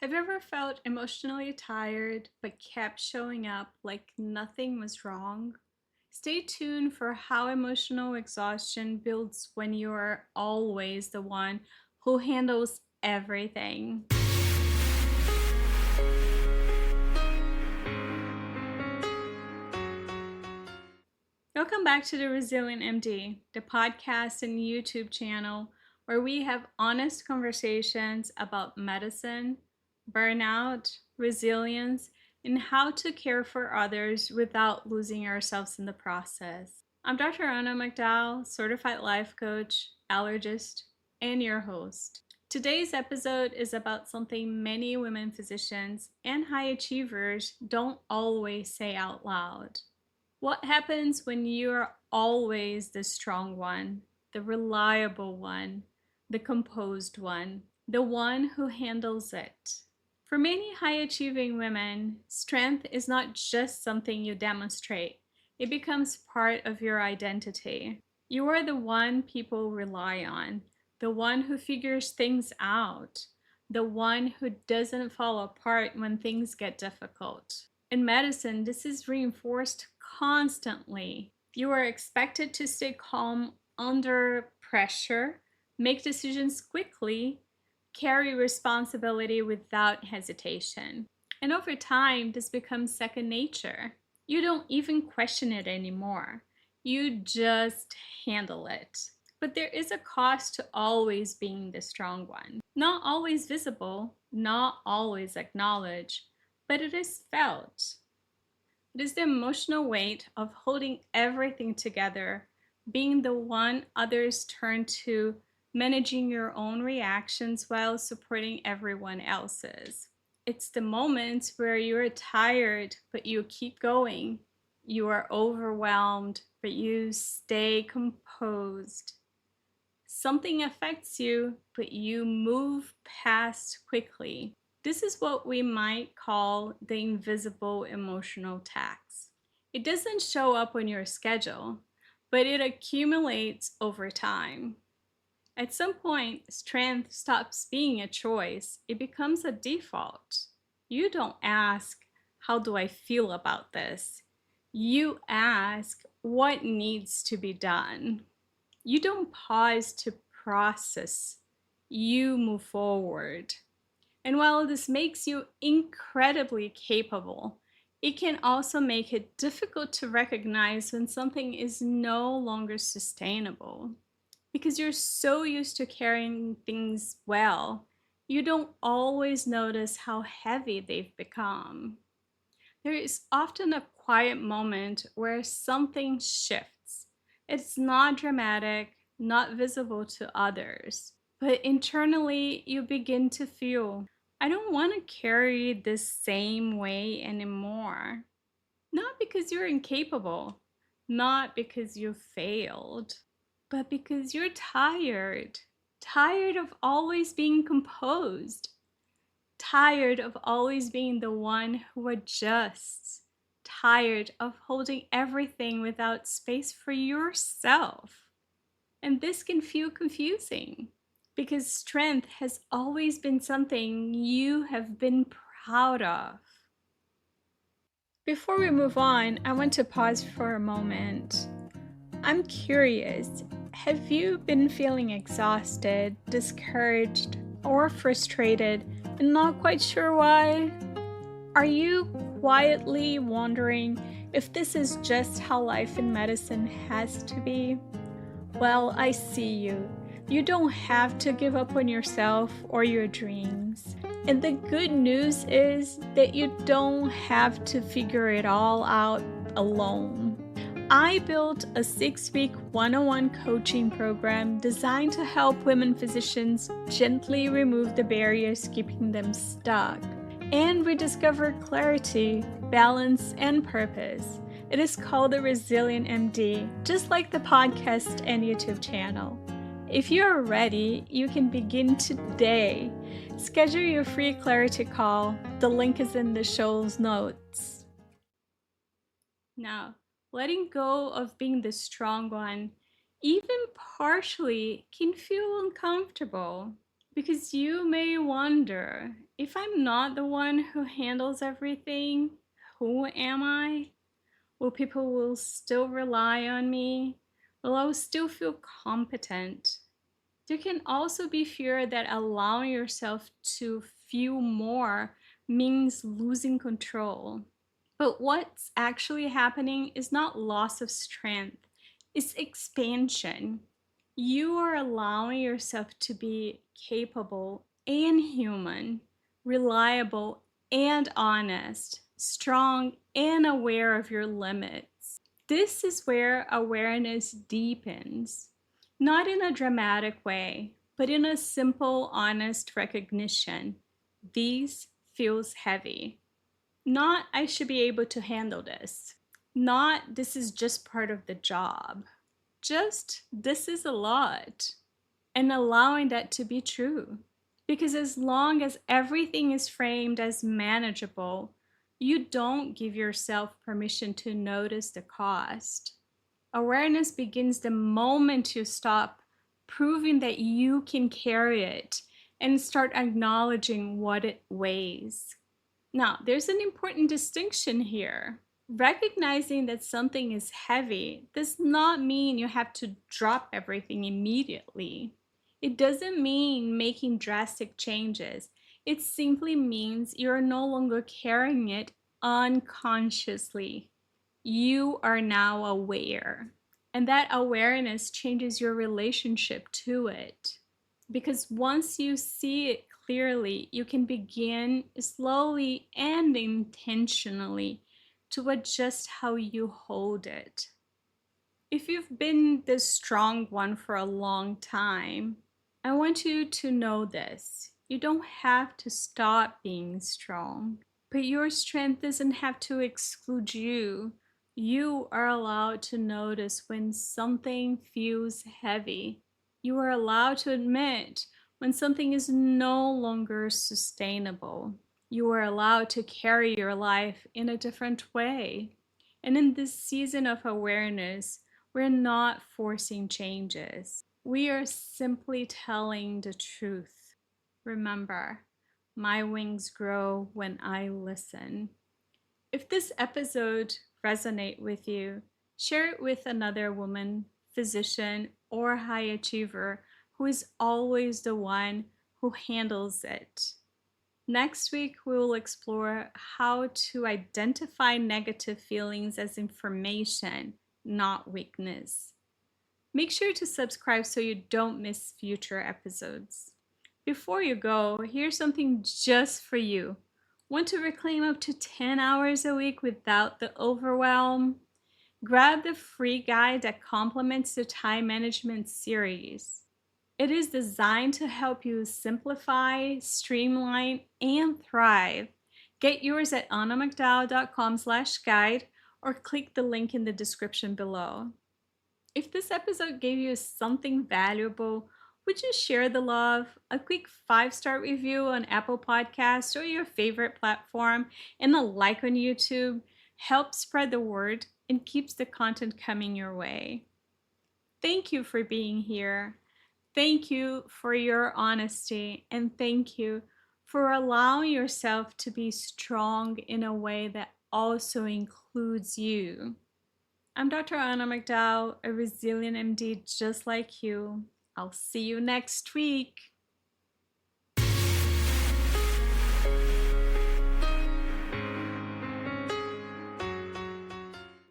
Have you ever felt emotionally tired but kept showing up like nothing was wrong? Stay tuned for how emotional exhaustion builds when you are always the one who handles everything. Welcome back to the Resilient MD, the podcast and YouTube channel where we have honest conversations about medicine, burnout, resilience, and how to care for others without losing ourselves in the process. I'm Dr. Anna McDowell, certified life coach, allergist, and your host. Today's episode is about something many women physicians and high achievers don't always say out loud. What happens when you're always the strong one, the reliable one, the composed one, the one who handles it? For many high achieving women, strength is not just something you demonstrate, it becomes part of your identity. You are the one people rely on, the one who figures things out, the one who doesn't fall apart when things get difficult. In medicine, this is reinforced constantly. You are expected to stay calm under pressure, make decisions quickly, carry responsibility without hesitation. And over time, this becomes second nature. You don't even question it anymore. You just handle it. But there is a cost to always being the strong one. Not always visible, not always acknowledged, but it is felt. It is the emotional weight of holding everything together, being the one others turn to, managing your own reactions while supporting everyone else's. It's the moments where you're tired, but you keep going. You are overwhelmed, but you stay composed. Something affects you, but you move past quickly. This is what we might call the invisible emotional tax. It doesn't show up on your schedule, but it accumulates over time. At some point, strength stops being a choice, it becomes a default. You don't ask, how do I feel about this? You ask, what needs to be done? You don't pause to process, you move forward. And while this makes you incredibly capable, it can also make it difficult to recognize when something is no longer sustainable. Because you're so used to carrying things well, you don't always notice how heavy they've become. There is often a quiet moment where something shifts. It's not dramatic, not visible to others, but internally you begin to feel, I don't want to carry this same way anymore. Not because you're incapable, not because you failed, but because you're tired. Tired of always being composed. Tired of always being the one who adjusts. Tired of holding everything without space for yourself. And this can feel confusing because strength has always been something you have been proud of. Before we move on, I want to pause for a moment. I'm curious, have you been feeling exhausted, discouraged, or frustrated and not quite sure why? Are you quietly wondering if this is just how life in medicine has to be? Well, I see you. You don't have to give up on yourself or your dreams. And the good news is that you don't have to figure it all out alone. I built a 6-week one-on-one coaching program designed to help women physicians gently remove the barriers keeping them stuck and rediscover clarity, balance, and purpose. It is called the Resilient MD, just like the podcast and YouTube channel. If you're ready, you can begin today. Schedule your free clarity call. The link is in the show's notes. Now, letting go of being the strong one, even partially, can feel uncomfortable Because you may wonder, if I'm not the one who handles everything, who am I? Will people will still rely on me? Will I still feel competent? There can also be fear that allowing yourself to feel more means losing control. But what's actually happening is not loss of strength, it's expansion. You are allowing yourself to be capable and human, reliable and honest, strong and aware of your limits. This is where awareness deepens, not in a dramatic way, but in a simple, honest recognition. This feels heavy. Not, I should be able to handle this. Not, this is just part of the job. Just, this is a lot. And allowing that to be true. Because as long as everything is framed as manageable, you don't give yourself permission to notice the cost. Awareness begins the moment you stop proving that you can carry it and start acknowledging what it weighs. Now, there's an important distinction here. Recognizing that something is heavy does not mean you have to drop everything immediately. It doesn't mean making drastic changes. It simply means you're no longer carrying it unconsciously. You are now aware. And that awareness changes your relationship to it. Because once you see it clearly, you can begin slowly and intentionally to adjust how you hold it. If you've been this strong one for a long time, I want you to know this. You don't have to stop being strong, but your strength doesn't have to exclude you. You are allowed to notice when something feels heavy. You are allowed to admit when something is no longer sustainable. You are allowed to carry your life in a different way. And in this season of awareness, we're not forcing changes. We are simply telling the truth. Remember, my wings grow when I listen. If this episode resonates with you, share it with another woman, physician, or high achiever who is always the one who handles it. Next week, we will explore how to identify negative feelings as information, not weakness. Make sure to subscribe so you don't miss future episodes. Before you go, here's something just for you. Want to reclaim up to 10 hours a week without the overwhelm? Grab the free guide that complements the time management series. It is designed to help you simplify, streamline, and thrive. Get yours at annamcdowell.com/guide or click the link in the description below. If this episode gave you something valuable, would you share the love? A quick 5-star review on Apple Podcasts or your favorite platform and a like on YouTube helps spread the word and keeps the content coming your way. Thank you for being here. Thank you for your honesty, and thank you for allowing yourself to be strong in a way that also includes you. I'm Dr. Anna McDowell, a resilient MD just like you. I'll see you next week.